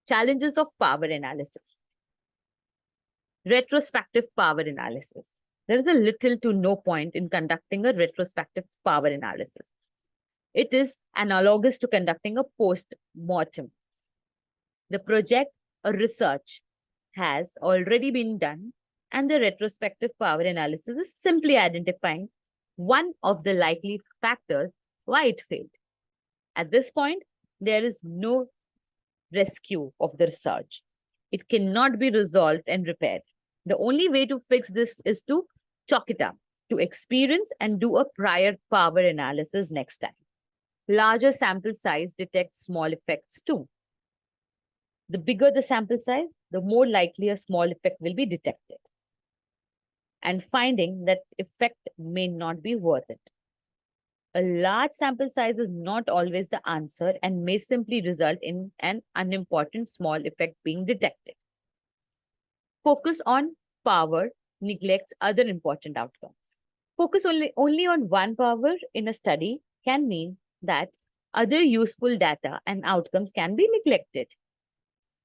Challenges of power analysis. Retrospective power analysis. There is a little to no point in conducting a retrospective power analysis. It is analogous to conducting a post-mortem. The project or research has already been done, and the retrospective power analysis is simply identifying one of the likely factors why it failed. At this point, there is no rescue of the research. It cannot be resolved and repaired. The only way to fix this is to chalk it up to experience and do a prior power analysis next time. Larger sample size detects small effects too. The bigger the sample size, the more likely a small effect will be detected. And finding that effect may not be worth it. A large sample size is not always the answer and may simply result in an unimportant small effect being detected. Focus on power neglects other important outcomes. Focus only on one power in a study can mean that other useful data and outcomes can be neglected.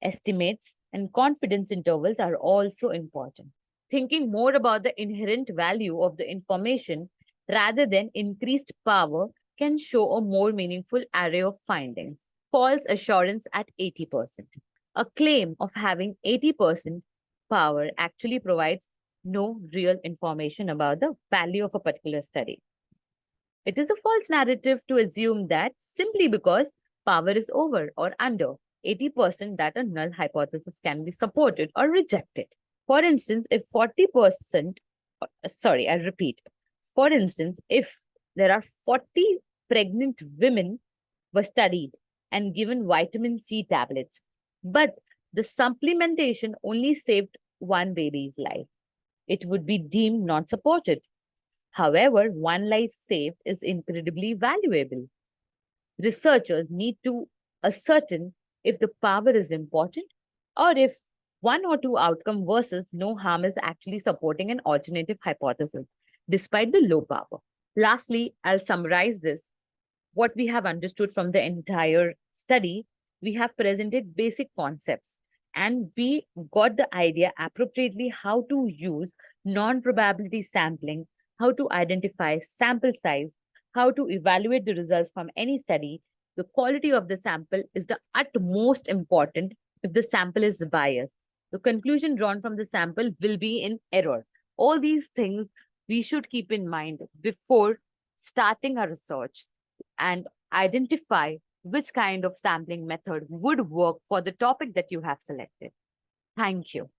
Estimates and confidence intervals are also important. Thinking more about the inherent value of the information rather than increased power can show a more meaningful array of findings. False assurance at 80%. A claim of having 80% power actually provides no real information about the value of a particular study. It is a false narrative to assume that simply because power is over or under 80%, that a null hypothesis can be supported or rejected. For instance, if 40%, sorry, I repeat, for instance, if there are 40 pregnant women were studied and given vitamin C tablets, but the supplementation only saved one baby's life, it would be deemed not supported. However, one life saved is incredibly valuable. Researchers need to ascertain if the power is important or if one or two outcome versus no harm is actually supporting an alternative hypothesis, despite the low power. Lastly, I'll summarize this. What we have understood from the entire study, we have presented basic concepts and we got the idea appropriately how to use non-probability sampling, how to identify sample size, how to evaluate the results from any study. The quality of the sample is the utmost important if the sample is biased. The conclusion drawn from the sample will be in error. All these things we should keep in mind before starting our research and identify which kind of sampling method would work for the topic that you have selected. Thank you.